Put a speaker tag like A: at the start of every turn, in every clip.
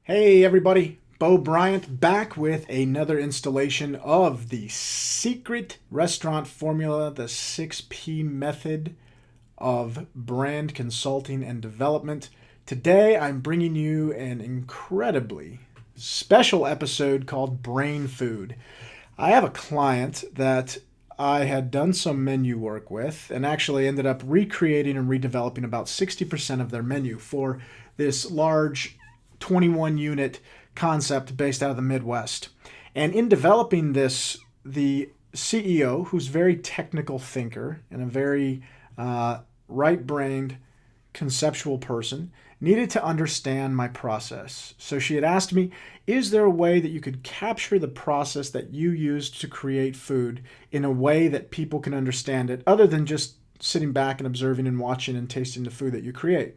A: Hey everybody, Bryant back with another installation of the secret restaurant formula, the 6P method of brand consulting and development. Today I'm bringing you an incredibly special episode called Brain Food. I have a client that I had done some menu work with and actually ended up recreating and redeveloping about 60% of their menu for this large 21 unit concept based out of the Midwest. And in developing this, the CEO, who's a very technical thinker and a very right-brained conceptual person, needed to understand my process. So she had asked me, is there a way that you could capture the process that you used to create food in a way that people can understand it, other than just sitting back and observing and watching and tasting the food that you create?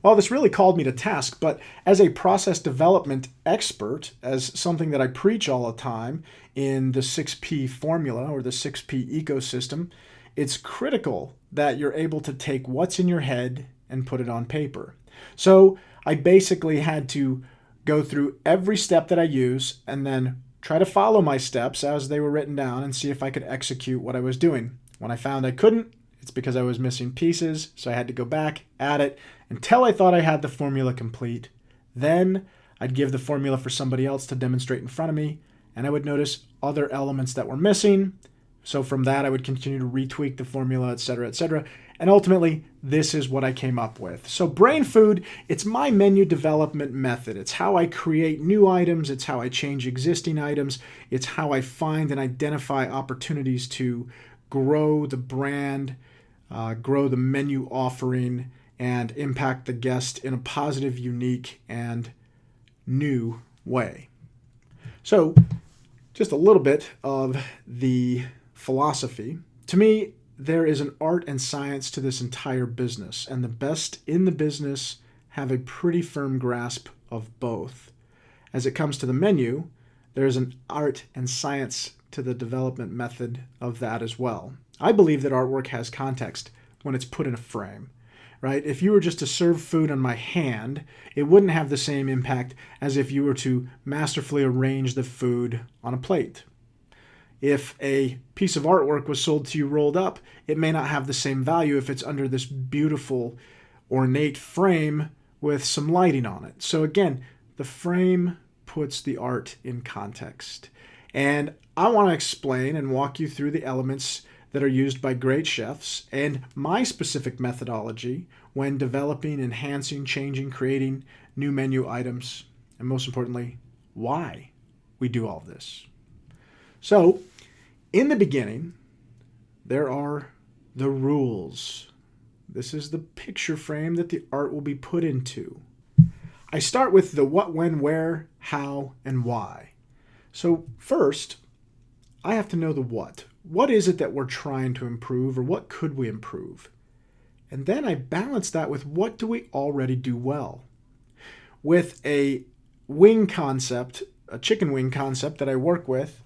A: Well, this really called me to task, but as a process development expert, as something that I preach all the time in the 6P formula or the 6P ecosystem, it's critical that you're able to take what's in your head and put it on paper. So I basically had to go through every step that I use and then try to follow my steps as they were written down and see if I could execute what I was doing. When I found I couldn't, it's because I was missing pieces, so I had to go back, add it, until I thought I had the formula complete. Then I'd give the formula for somebody else to demonstrate in front of me, and I would notice other elements that were missing. So from that, I would continue to retweak the formula, etc., etc. And ultimately, this is what I came up with. So Brain Food, it's my menu development method. It's how I create new items. It's how I change existing items. It's how I find and identify opportunities to grow the brand, grow the menu offering, and impact the guest in a positive, unique, and new way. So just a little bit of the philosophy. To me, there is an art and science to this entire business, and the best in the business have a pretty firm grasp of both. As it comes to the menu, there's an art and science to the development method of that as well. I believe that artwork has context when it's put in a frame, right? If you were just to serve food on my hand, it wouldn't have the same impact as if you were to masterfully arrange the food on a plate. If a piece of artwork was sold to you rolled up, it may not have the same value if it's under this beautiful, ornate frame with some lighting on it. So again, the frame puts the art in context. And I want to explain and walk you through the elements that are used by great chefs and my specific methodology when developing, enhancing, changing, creating new menu items, and most importantly, why we do all of this. So, in the beginning, there are the rules. This is the picture frame that the art will be put into. I start with the what, when, where, how, and why. So first, I have to know the what. What is it that we're trying to improve, or what could we improve? And then I balance that with what do we already do well. With a wing concept, a chicken wing concept that I work with,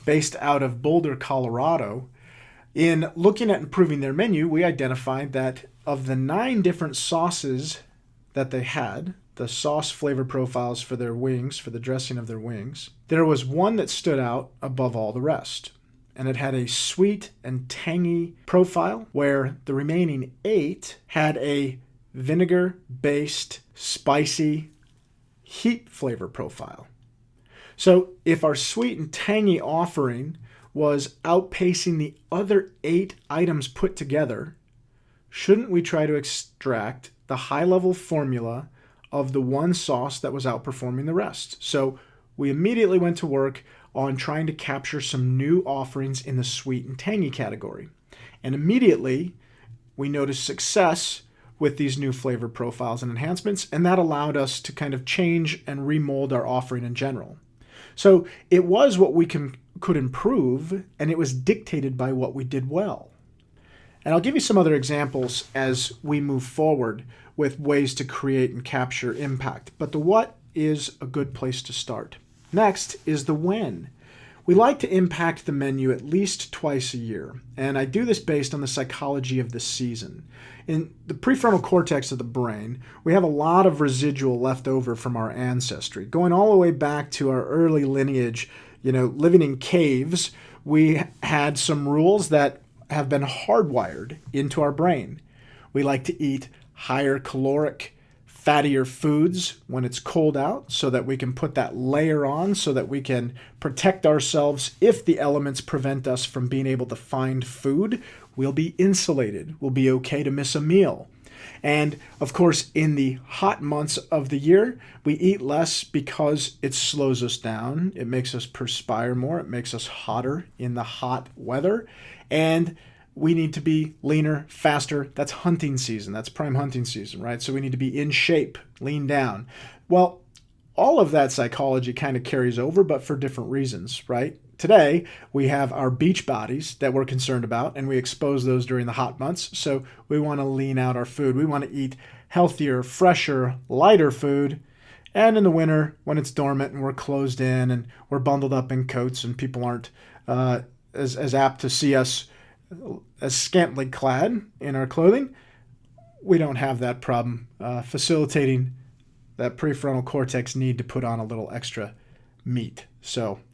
A: based out of Boulder, Colorado, in looking at improving their menu, we identified that of the 9 different sauces that they had, the sauce flavor profiles for their wings, for the dressing of their wings, there was one that stood out above all the rest. And it had a sweet and tangy profile, where the remaining 8 had a vinegar-based, spicy, heat flavor profile. So if our sweet and tangy offering was outpacing the other 8 items put together, shouldn't we try to extract the high-level formula of the one sauce that was outperforming the rest? So we immediately went to work on trying to capture some new offerings in the sweet and tangy category. And immediately, we noticed success with these new flavor profiles and enhancements, and that allowed us to kind of change and remold our offering in general. So it was what we could improve, and it was dictated by what we did well. And I'll give you some other examples as we move forward with ways to create and capture impact. But the what is a good place to start. Next is the when. We like to impact the menu at least twice a year, and I do this based on the psychology of the season. In the prefrontal cortex of the brain, we have a lot of residual left over from our ancestry. Going all the way back to our early lineage, living in caves, we had some rules that have been hardwired into our brain. We like to eat higher caloric, fattier foods when it's cold out so that we can put that layer on so that we can protect ourselves if the elements prevent us from being able to find food. We'll be insulated. We'll be okay to miss a meal. And of course, in the hot months of the year, we eat less because it slows us down. It makes us perspire more. It makes us hotter in the hot weather. And we need to be leaner, faster. That's hunting season. That's prime hunting season, right? So we need to be in shape, lean down. Well, all of that psychology kind of carries over, but for different reasons, right? Today, we have our beach bodies that we're concerned about, and we expose those during the hot months. So we want to lean out our food. We want to eat healthier, fresher, lighter food. And in the winter, when it's dormant and we're closed in and we're bundled up in coats and people aren't as apt to see us as scantily clad in our clothing, we don't have that problem, facilitating that prefrontal cortex need to put on a little extra meat,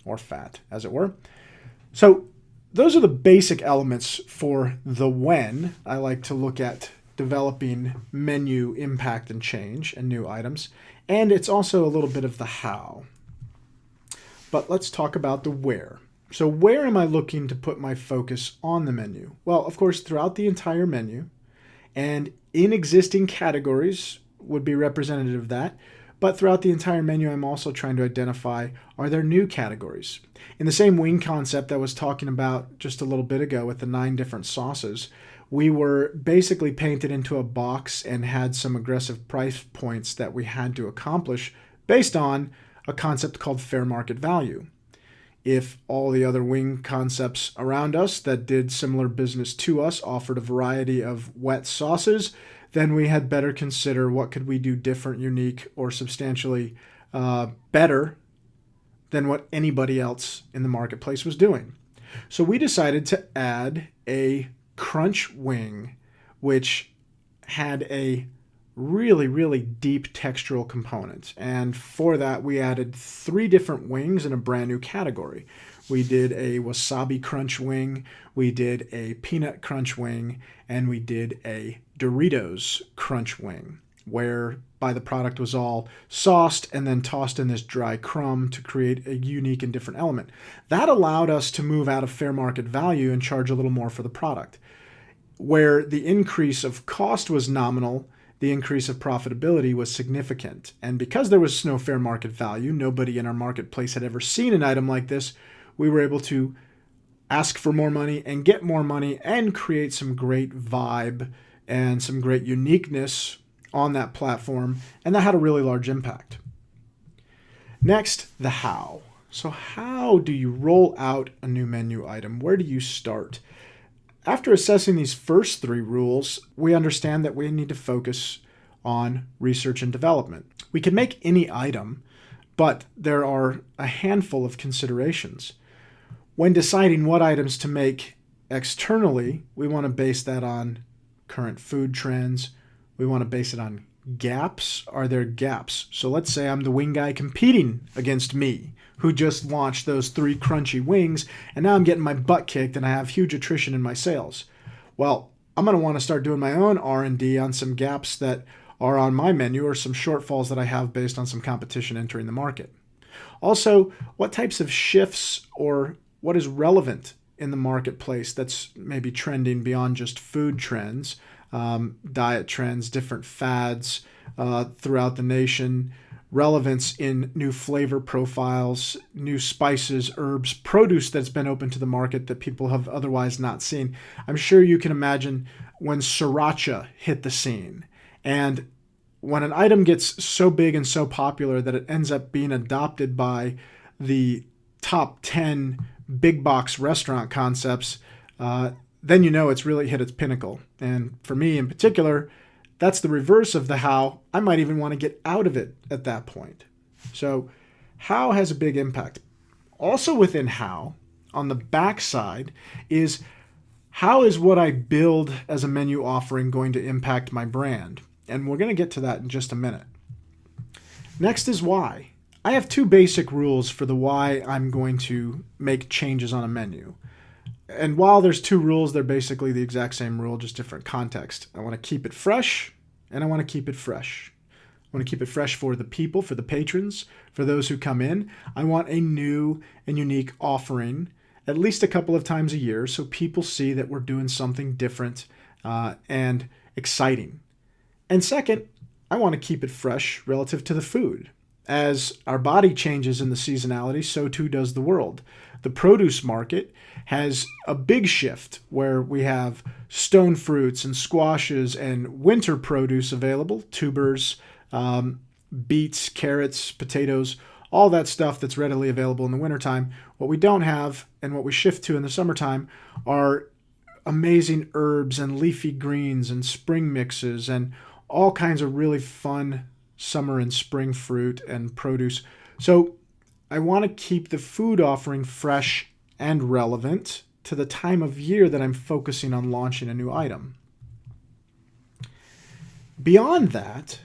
A: or fat, as it were. So those are the basic elements for the when. I like to look at developing menu impact and change and new items. And it's also a little bit of the how. But let's talk about the where. So where am I looking to put my focus on the menu? Well, of course, throughout the entire menu, and in existing categories would be representative of that. But throughout the entire menu, I'm also trying to identify, are there new categories? In the same wing concept I was talking about just a little bit ago with the 9 different sauces, we were basically painted into a box and had some aggressive price points that we had to accomplish based on a concept called fair market value. If all the other wing concepts around us that did similar business to us offered a variety of wet sauces, then we had better consider what could we do different, unique, or substantially better than what anybody else in the marketplace was doing. So we decided to add a crunch wing, which had a really, really deep textural component. And for that, we added 3 different wings in a brand new category. We did a wasabi crunch wing, we did a peanut crunch wing, and we did a Doritos crunch wing, whereby the product was all sauced and then tossed in this dry crumb to create a unique and different element. That allowed us to move out of fair market value and charge a little more for the product. Where the increase of cost was nominal, the increase of profitability was significant. And because there was no fair market value, nobody in our marketplace had ever seen an item like this, we were able to ask for more money and get more money and create some great vibe and some great uniqueness on that platform. And that had a really large impact. Next, the how. So how do you roll out a new menu item? Where do you start? After assessing these first 3 rules, we understand that we need to focus on research and development. We can make any item, but there are a handful of considerations. When deciding what items to make externally, we want to base that on current food trends. We want to base it on gaps. Are there gaps? So let's say I'm the wing guy competing against me, who just launched those 3 crunchy wings, and now I'm getting my butt kicked and I have huge attrition in my sales. Well, I'm going to want to start doing my own R&D on some gaps that are on my menu or some shortfalls that I have based on some competition entering the market. Also, what types of shifts or what is relevant in the marketplace that's maybe trending beyond just food trends, diet trends, different fads throughout the nation, relevance in new flavor profiles, new spices, herbs, produce that's been open to the market that people have otherwise not seen. I'm sure you can imagine when sriracha hit the scene. And when an item gets so big and so popular that it ends up being adopted by the top 10 big box restaurant concepts, then you know it's really hit its pinnacle. And for me in particular, that's the reverse of the how. I might even want to get out of it at that point. So how has a big impact? Also within how, on the back side, is how is what I build as a menu offering going to impact my brand? And we're going to get to that in just a minute. Next is why. I have two basic rules for the why I'm going to make changes on a menu. And while there's two rules, they're basically the exact same rule, just different context. I want to keep it fresh, and I want to keep it fresh. I want to keep it fresh for the people, for the patrons, for those who come in. I want a new and unique offering at least a couple of times a year so people see that we're doing something different and exciting. And second, I want to keep it fresh relative to the food. As our body changes in the seasonality, so too does the world. The produce market has a big shift where we have stone fruits and squashes and winter produce available, tubers, beets, carrots, potatoes, all that stuff that's readily available in the wintertime. What we don't have and what we shift to in the summertime are amazing herbs and leafy greens and spring mixes and all kinds of really fun summer and spring fruit and produce. So I want to keep the food offering fresh and relevant to the time of year that I'm focusing on launching a new item. Beyond that,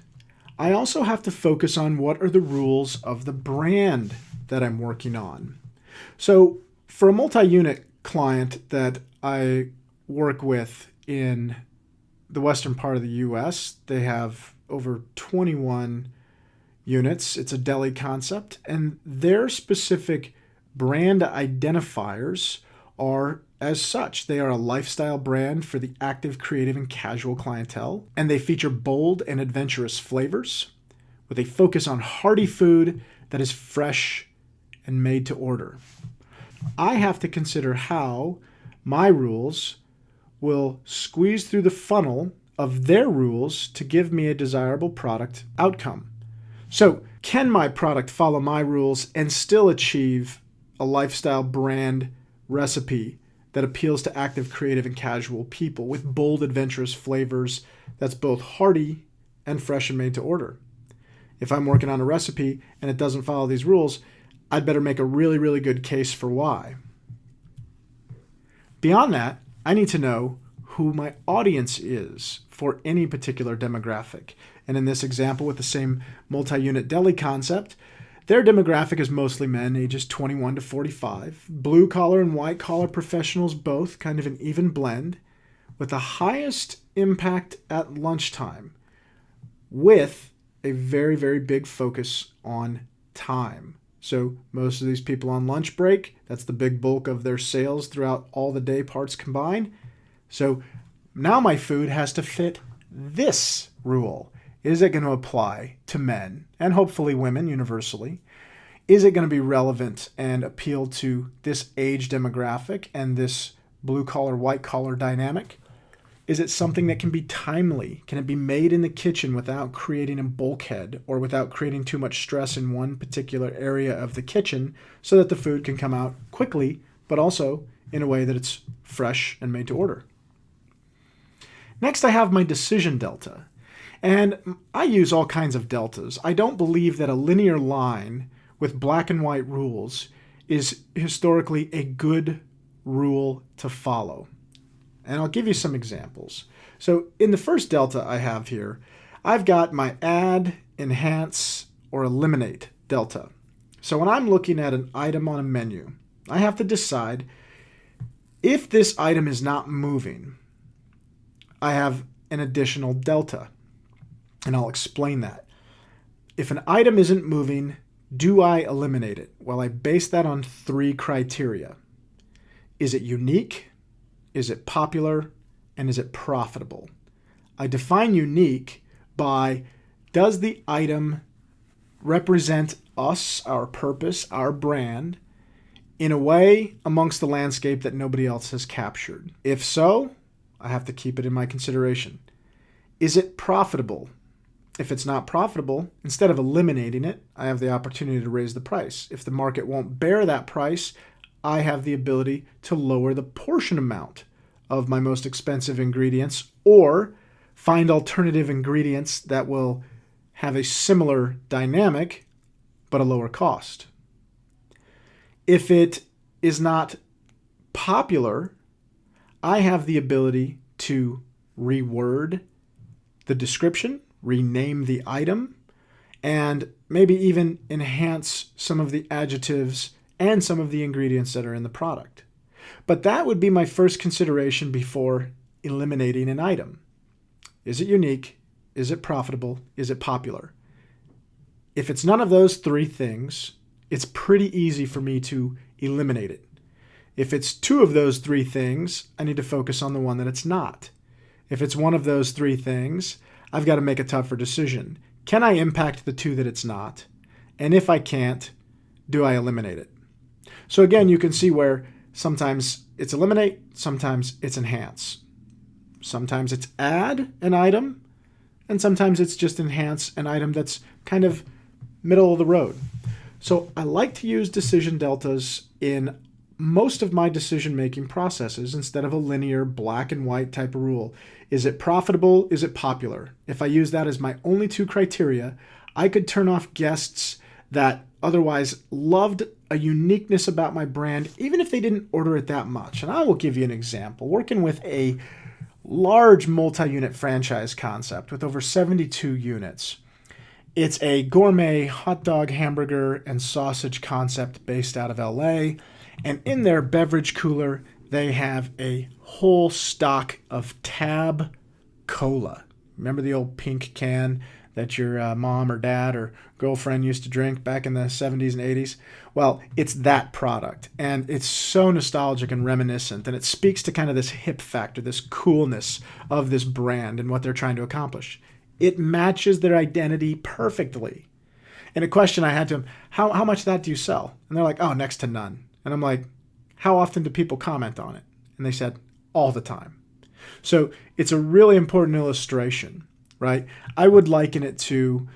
A: I also have to focus on what are the rules of the brand that I'm working on. So for a multi-unit client that I work with in the western part of the US, they have over 21 units. It's a deli concept, and their specific brand identifiers are as such. They are a lifestyle brand for the active, creative, and casual clientele, and they feature bold and adventurous flavors with a focus on hearty food that is fresh and made to order. I have to consider how my rules will squeeze through the funnel of their rules to give me a desirable product outcome. So, can my product follow my rules and still achieve a lifestyle brand recipe that appeals to active, creative, and casual people with bold, adventurous flavors that's both hearty and fresh and made to order? If I'm working on a recipe and it doesn't follow these rules, I'd better make a really, really good case for why. Beyond that, I need to know who my audience is for any particular demographic. And in this example with the same multi-unit deli concept, their demographic is mostly men ages 21 to 45, blue collar and white collar professionals both, kind of an even blend, with the highest impact at lunchtime, with a very, very big focus on time. So most of these people on lunch break, that's the big bulk of their sales throughout all the day parts combined. So now my food has to fit this rule. Is it going to apply to men and hopefully women universally? Is it going to be relevant and appeal to this age demographic and this blue-collar, white-collar dynamic? Is it something that can be timely? Can it be made in the kitchen without creating a bulkhead or without creating too much stress in one particular area of the kitchen so that the food can come out quickly, but also in a way that it's fresh and made to order? Next, I have my decision delta. And I use all kinds of deltas. I don't believe that a linear line with black and white rules is historically a good rule to follow. And I'll give you some examples. So in the first delta I have here, I've got my add, enhance, or eliminate delta. So when I'm looking at an item on a menu, I have to decide if this item is not moving, I have an additional delta. And I'll explain that. If an item isn't moving, do I eliminate it? Well, I base that on 3 criteria. Is it unique? Is it popular? And is it profitable? I define unique by, does the item represent us, our purpose, our brand, in a way amongst the landscape that nobody else has captured? If so, I have to keep it in my consideration. Is it profitable? If it's not profitable, instead of eliminating it, I have the opportunity to raise the price. If the market won't bear that price, I have the ability to lower the portion amount of my most expensive ingredients or find alternative ingredients that will have a similar dynamic but a lower cost. If it is not popular, I have the ability to reword the description, rename the item, and maybe even enhance some of the adjectives and some of the ingredients that are in the product. But that would be my first consideration before eliminating an item. Is it unique? Is it profitable? Is it popular? If it's none of those three things, it's pretty easy for me to eliminate it. If it's two of those three things, I need to focus on the one that it's not. If it's one of those three things, I've got to make a tougher decision. Can I impact the two that it's not? And if I can't, do I eliminate it? So again, you can see where sometimes it's eliminate, sometimes it's enhance. Sometimes it's add an item, and sometimes it's just enhance an item that's kind of middle of the road. So I like to use decision deltas in most of my decision-making processes instead of a linear black and white type of rule. Is it profitable? Is it popular? If I use that as my only two criteria, I could turn off guests that otherwise loved a uniqueness about my brand, even if they didn't order it that much. And I will give you an example. Working with a large multi-unit franchise concept with over 72 units. It's a gourmet hot dog, hamburger, and sausage concept based out of LA. And in their beverage cooler, they have a whole stock of Tab Cola. Remember the old pink can that your mom or dad or girlfriend used to drink back in the 70s and 80s? Well, it's that product. And it's so nostalgic and reminiscent. And it speaks to kind of this hip factor, this coolness of this brand and what they're trying to accomplish. It matches their identity perfectly. And a question I had to them, how much of that do you sell? And they're like, oh, next to none. And I'm like, how often do people comment on it? And they said, all the time. So it's a really important illustration, right? I would liken it to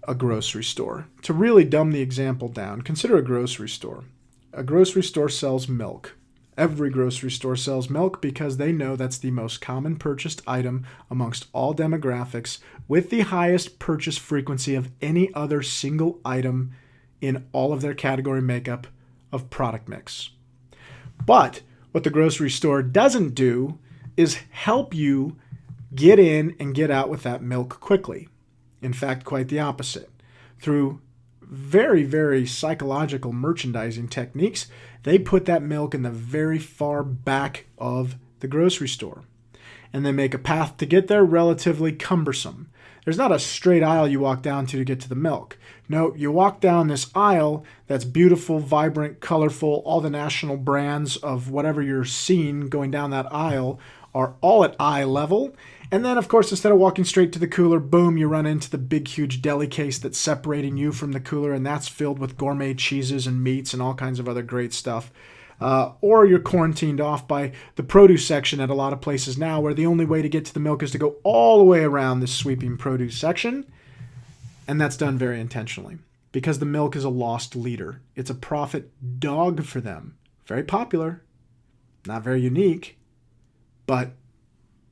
A: a grocery store. To really dumb the example down, consider a grocery store. A grocery store sells milk. Every grocery store sells milk because they know that's the most common purchased item amongst all demographics with the highest purchase frequency of any other single item in all of their category makeup of product mix. But what the grocery store doesn't do is help you get in and get out with that milk quickly. In fact, quite the opposite. Through very, very psychological merchandising techniques, they put that milk in the very far back of the grocery store. And they make a path to get there relatively cumbersome. There's not a straight aisle you walk down to get to the milk. No, you walk down this aisle that's beautiful, vibrant, colorful. All the national brands of whatever you're seeing going down that aisle are all at eye level. And then, of course, instead of walking straight to the cooler, boom, you run into the big, huge deli case that's separating you from the cooler, and that's filled with gourmet cheeses and meats and all kinds of other great stuff. Or you're quarantined off by the produce section at a lot of places now, where the only way to get to the milk is to go all the way around this sweeping produce section. And that's done very intentionally because the milk is a lost leader. It's a profit dog for them. Very popular, not very unique, but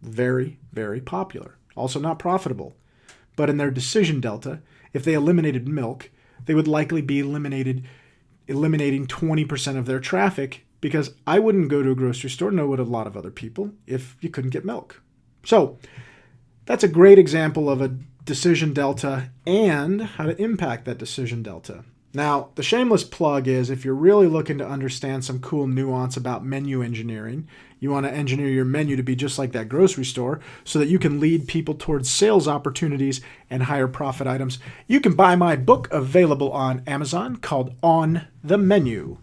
A: very, very popular. Also not profitable. But in their decision delta, if they eliminated milk, they would likely be eliminating 20% of their traffic, because I wouldn't go to a grocery store, nor would a lot of other people, if you couldn't get milk. So that's a great example of a decision delta and how to impact that decision delta. Now, the shameless plug is if you're really looking to understand some cool nuance about menu engineering, you want to engineer your menu to be just like that grocery store so that you can lead people towards sales opportunities and higher profit items, you can buy my book available on Amazon called On the Menu.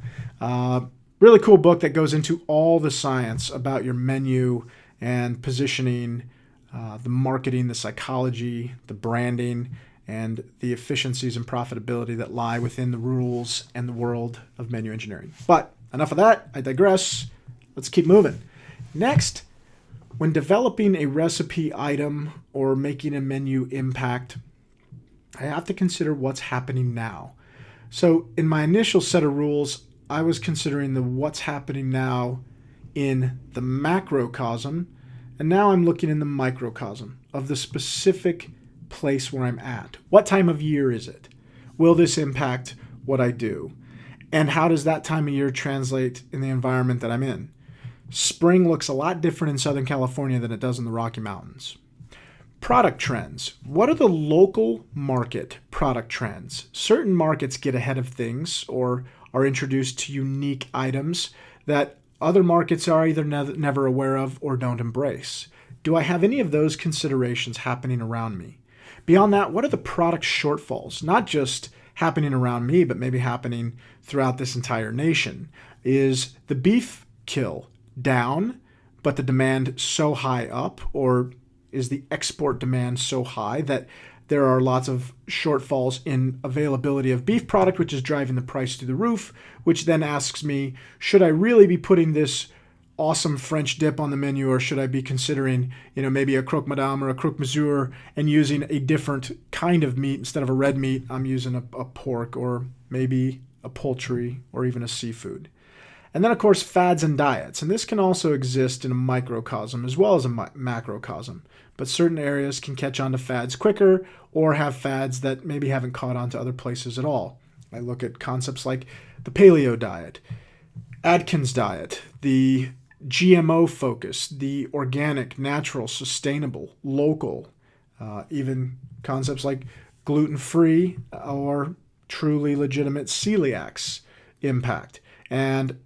A: Really cool book that goes into all the science about your menu and positioning, the marketing, the psychology, the branding, and the efficiencies and profitability that lie within the rules and the world of menu engineering. But enough of that. I digress. Let's keep moving. Next, when developing a recipe item or making a menu impact, I have to consider what's happening now. So in my initial set of rules, I was considering the what's happening now in the macrocosm, and now I'm looking in the microcosm of the specific place where I'm at. What time of year is it? Will this impact what I do? And how does that time of year translate in the environment that I'm in? Spring looks a lot different in Southern California than it does in the Rocky Mountains. Product trends. What are the local market product trends? Certain markets get ahead of things or are introduced to unique items that other markets are either never aware of or don't embrace. Do I have any of those considerations happening around me? Beyond that, what are the product shortfalls? Not just happening around me, but maybe happening throughout this entire nation. Is the beef kill down, but the demand so high up? Or is the export demand so high that there are lots of shortfalls in availability of beef product, which is driving the price through the roof, which then asks me, should I really be putting this awesome French dip on the menu, or should I be considering, maybe a croque madame or a croque monsieur and using a different kind of meat instead of a red meat? I'm using a pork or maybe a poultry or even a seafood. And then, of course, fads and diets. And this can also exist in a microcosm as well as a macrocosm. But certain areas can catch on to fads quicker or have fads that maybe haven't caught on to other places at all. I look at concepts like the paleo diet, Atkins diet, the GMO focus, the organic, natural, sustainable, local, even concepts like gluten-free or truly legitimate celiac's impact. And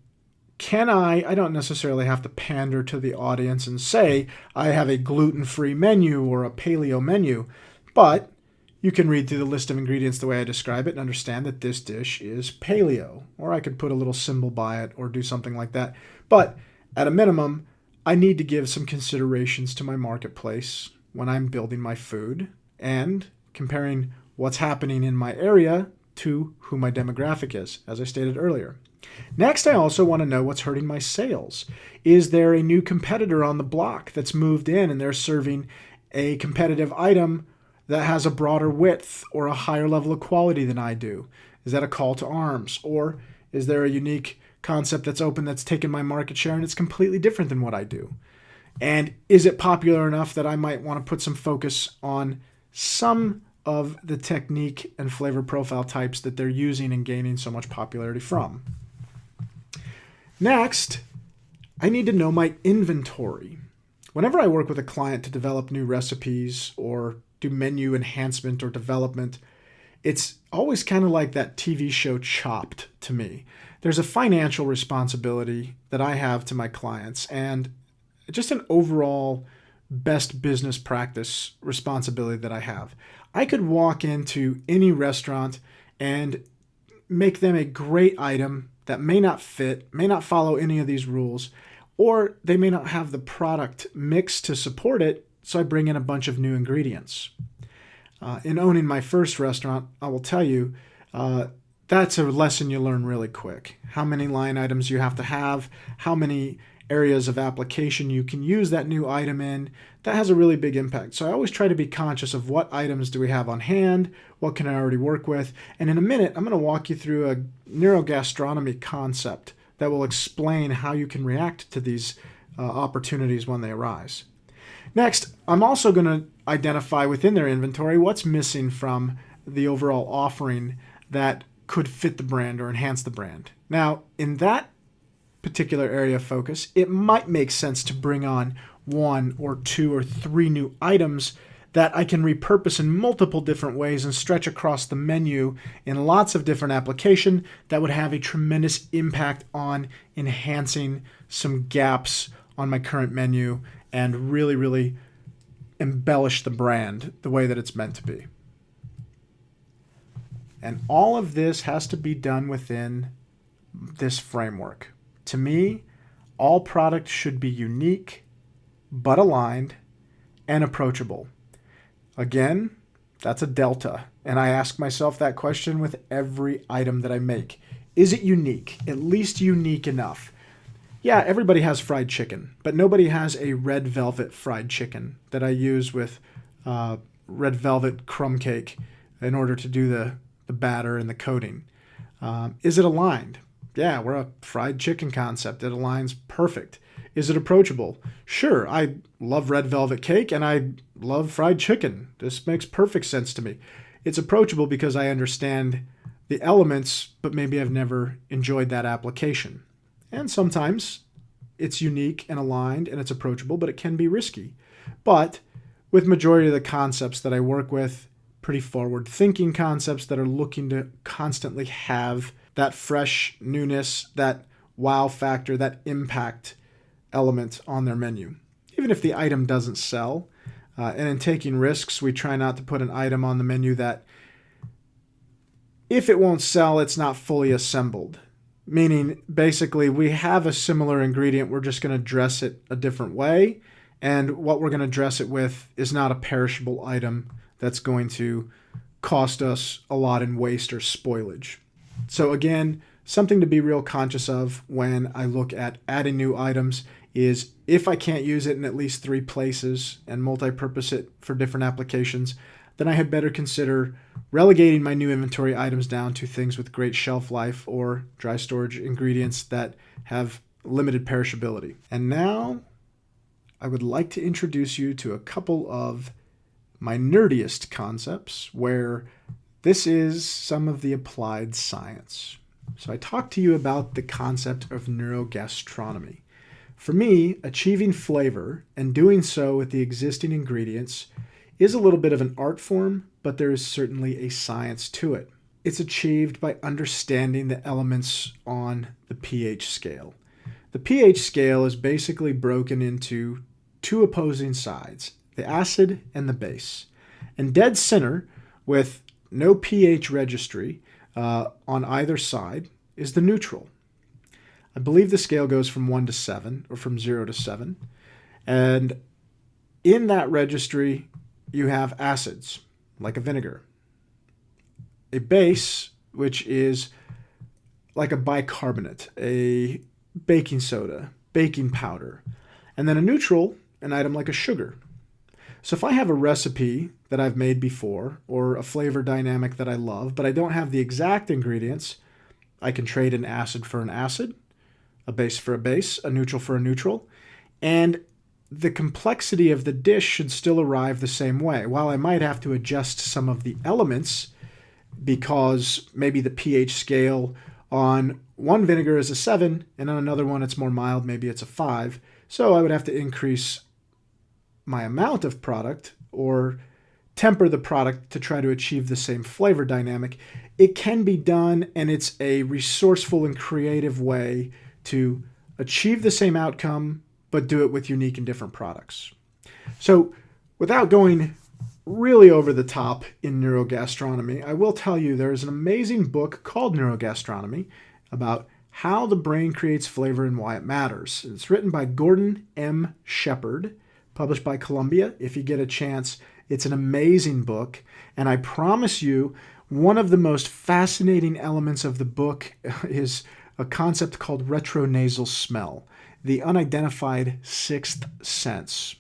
A: I don't necessarily have to pander to the audience and say I have a gluten-free menu or a paleo menu, but you can read through the list of ingredients the way I describe it and understand that this dish is paleo, or I could put a little symbol by it or do something like that. But at a minimum, I need to give some considerations to my marketplace when I'm building my food and comparing what's happening in my area to who my demographic is, as I stated earlier. Next, I also want to know what's hurting my sales. Is there a new competitor on the block that's moved in and they're serving a competitive item that has a broader width or a higher level of quality than I do? Is that a call to arms? Or is there a unique concept that's open that's taken my market share and it's completely different than what I do? And is it popular enough that I might want to put some focus on some of the technique and flavor profile types that they're using and gaining so much popularity from? Next, I need to know my inventory. Whenever I work with a client to develop new recipes or do menu enhancement or development, it's always kind of like that TV show Chopped to me. There's a financial responsibility that I have to my clients and just an overall best business practice responsibility that I have. I could walk into any restaurant and make them a great item that may not fit, may not follow any of these rules, or they may not have the product mix to support it, so I bring in a bunch of new ingredients. In owning my first restaurant, I will tell you, that's a lesson you learn really quick. How many line items you have to have, how many areas of application you can use that new item in, that has a really big impact. So I always try to be conscious of what items do we have on hand, what can I already work with, and in a minute I'm going to walk you through a neurogastronomy concept that will explain how you can react to these opportunities when they arise. Next, I'm also going to identify within their inventory what's missing from the overall offering that could fit the brand or enhance the brand. Now, in that particular area of focus, it might make sense to bring on 1 or 2 or 3 new items that I can repurpose in multiple different ways and stretch across the menu in lots of different application that would have a tremendous impact on enhancing some gaps on my current menu and really, really embellish the brand the way that it's meant to be. And all of this has to be done within this framework. To me, all products should be unique, but aligned and approachable. Again, that's a delta. And I ask myself that question with every item that I make. Is it unique? At least unique enough. Yeah, everybody has fried chicken, but nobody has a red velvet fried chicken that I use with red velvet crumb cake in order to do the batter and the coating. Is it aligned? Yeah, we're a fried chicken concept. It aligns perfect. Is it approachable? Sure, I love red velvet cake and I love fried chicken. This makes perfect sense to me. It's approachable because I understand the elements, but maybe I've never enjoyed that application. And sometimes it's unique and aligned and it's approachable, but it can be risky. But with majority of the concepts that I work with, pretty forward thinking concepts that are looking to constantly have that fresh newness, that wow factor, that impact element on their menu. Even if the item doesn't sell, and in taking risks, we try not to put an item on the menu that if it won't sell, it's not fully assembled. Meaning, basically, we have a similar ingredient, we're just going to dress it a different way, and what we're going to dress it with is not a perishable item that's going to cost us a lot in waste or spoilage. So again, something to be real conscious of when I look at adding new items is if I can't use it in at least 3 places and multi-purpose it for different applications, then I had better consider relegating my new inventory items down to things with great shelf life or dry storage ingredients that have limited perishability. And now I would like to introduce you to a couple of my nerdiest concepts where this is some of the applied science. So I talked to you about the concept of neurogastronomy. For me, achieving flavor and doing so with the existing ingredients is a little bit of an art form, but there is certainly a science to it. It's achieved by understanding the elements on the pH scale. The pH scale is basically broken into 2 opposing sides, the acid and the base. And dead center, with no pH registry on either side, is the neutral. I believe the scale goes from 1 to 7, or from 0 to 7. And in that registry, you have acids, like a vinegar. A base, which is like a bicarbonate, a baking soda, baking powder. And then a neutral, an item like a sugar. So if I have a recipe that I've made before, or a flavor dynamic that I love, but I don't have the exact ingredients, I can trade an acid for an acid, a base for a base, a neutral for a neutral, and the complexity of the dish should still arrive the same way. While I might have to adjust some of the elements because maybe the pH scale on one vinegar is a 7 and on another one it's more mild, maybe it's a 5. So I would have to increase my amount of product or temper the product to try to achieve the same flavor dynamic. It can be done, and it's a resourceful and creative way to achieve the same outcome, but do it with unique and different products. So without going really over the top in neurogastronomy, I will tell you there is an amazing book called Neurogastronomy about how the brain creates flavor and why it matters. It's written by Gordon M. Shepard, published by Columbia. If you get a chance, it's an amazing book. And I promise you, one of the most fascinating elements of the book is a concept called retronasal smell, the unidentified sixth sense.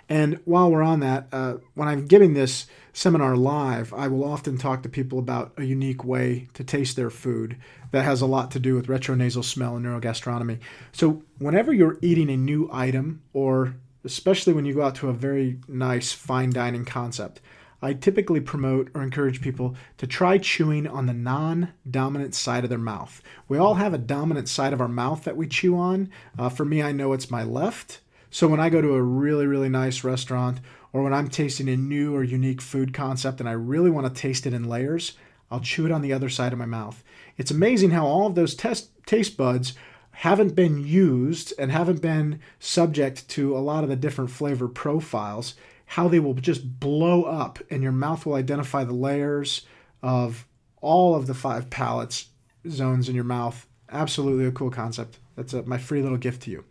A: And while we're on that, when I'm giving this seminar live, I will often talk to people about a unique way to taste their food that has a lot to do with retronasal smell and neurogastronomy. So whenever you're eating a new item, or especially when you go out to a very nice fine dining concept, I typically promote or encourage people to try chewing on the non-dominant side of their mouth. We all have a dominant side of our mouth that we chew on. For me, I know it's my left. So when I go to a really, really nice restaurant, or when I'm tasting a new or unique food concept and I really want to taste it in layers, I'll chew it on the other side of my mouth. It's amazing how all of those taste buds haven't been used and haven't been subject to a lot of the different flavor profiles, how they will just blow up and your mouth will identify the layers of all of the 5 palate zones in your mouth. Absolutely a cool concept. That's my free little gift to you.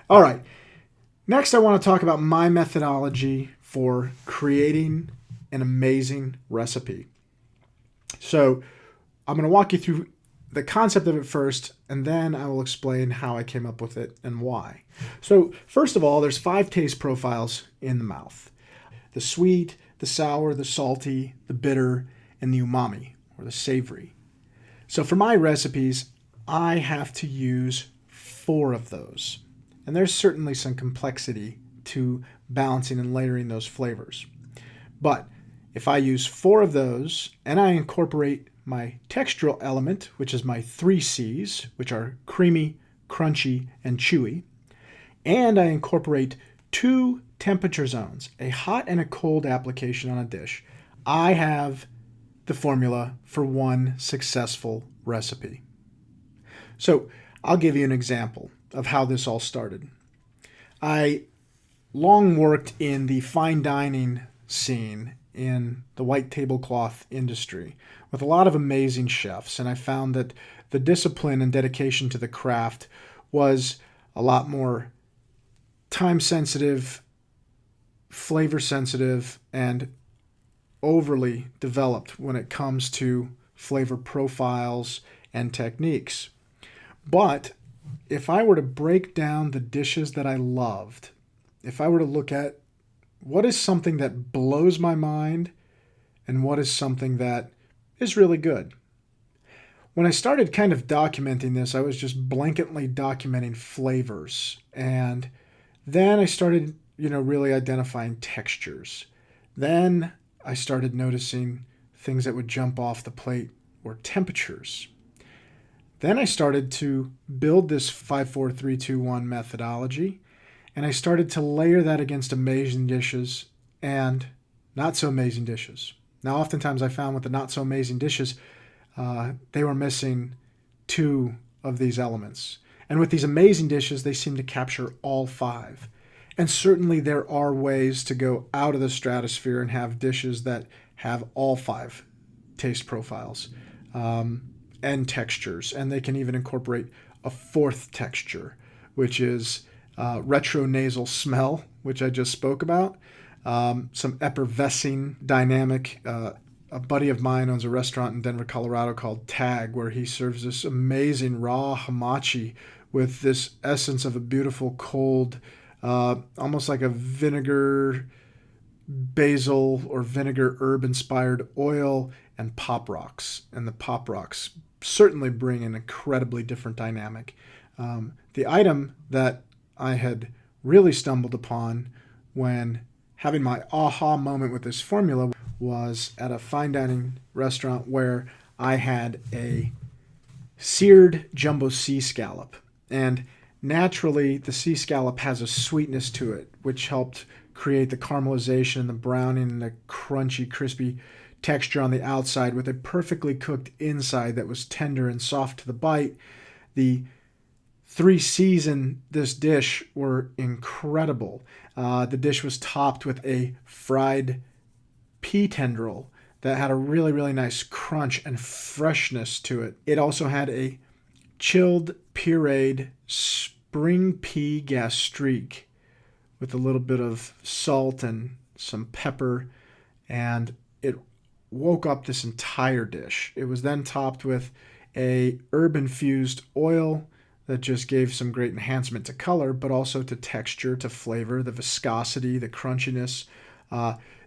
A: All right. Next, I want to talk about my methodology for creating an amazing recipe. So I'm going to walk you through the concept of it first, and then I will explain how I came up with it and why. So first of all, there's 5 taste profiles in the mouth: the sweet, the sour, the salty, the bitter, and the umami, or the savory. So for my recipes, I have to use 4 of those. And there's certainly some complexity to balancing and layering those flavors. But if I use 4 of those and I incorporate my textural element, which is my 3 C's, which are creamy, crunchy, and chewy. And I incorporate 2 temperature zones, a hot and a cold application on a dish. I have the formula for one successful recipe. So I'll give you an example of how this all started. I long worked in the fine dining scene in the white tablecloth industry with a lot of amazing chefs, and I found that the discipline and dedication to the craft was a lot more time sensitive, flavor sensitive, and overly developed when it comes to flavor profiles and techniques. But if I were to break down the dishes that I loved, if I were to look at what is something that blows my mind and what is something that is really good. When I started kind of documenting this, I was just blanketly documenting flavors. And then I started, really identifying textures. Then I started noticing things that would jump off the plate were temperatures. Then I started to build this 5-4-3-2-1 methodology, and I started to layer that against amazing dishes and not so amazing dishes. Now, oftentimes I found with the not so amazing dishes, they were missing 2 of these elements. And with these amazing dishes, they seem to capture all 5. And certainly there are ways to go out of the stratosphere and have dishes that have all 5 taste profiles and textures. And they can even incorporate a 4th texture, which is retronasal smell, which I just spoke about. Some effervescing dynamic. A buddy of mine owns a restaurant in Denver, Colorado called Tag, where he serves this amazing raw hamachi with this essence of a beautiful cold, almost like a vinegar, basil or vinegar herb inspired oil and pop rocks. And the pop rocks certainly bring an incredibly different dynamic. The item that I had really stumbled upon when having my aha moment with this formula was at a fine dining restaurant where I had a seared jumbo sea scallop. And naturally, the sea scallop has a sweetness to it, which helped create the caramelization and the browning and the crunchy, crispy texture on the outside with a perfectly cooked inside that was tender and soft to the bite. The 3 C's in this dish were incredible. The dish was topped with a fried pea tendril that had a really, really nice crunch and freshness to it. It also had a chilled, pureed spring pea gastrique with a little bit of salt and some pepper, and it woke up this entire dish. It was then topped with a herb-infused oil that just gave some great enhancement to color, but also to texture, to flavor, the viscosity, the crunchiness.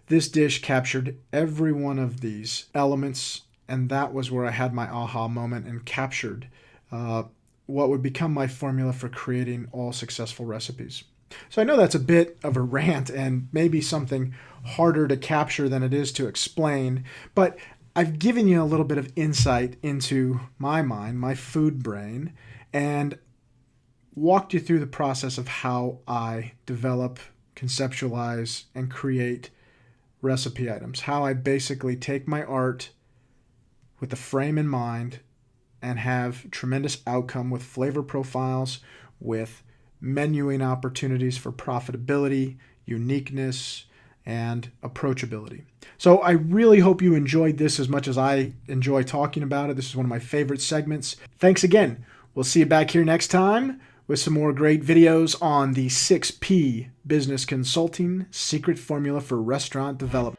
A: This dish captured every one of these elements, and that was where I had my aha moment and captured what would become my formula for creating all successful recipes. So I know that's a bit of a rant and maybe something harder to capture than it is to explain, but I've given you a little bit of insight into my mind, my food brain, and walked you through the process of how I develop, conceptualize, and create recipe items. How I basically take my art with the frame in mind and have tremendous outcome with flavor profiles, with menuing opportunities for profitability, uniqueness, and approachability. So I really hope you enjoyed this as much as I enjoy talking about it. This is one of my favorite segments. Thanks again. We'll see you back here next time with some more great videos on the 6P Business Consulting Secret Formula for Restaurant Development.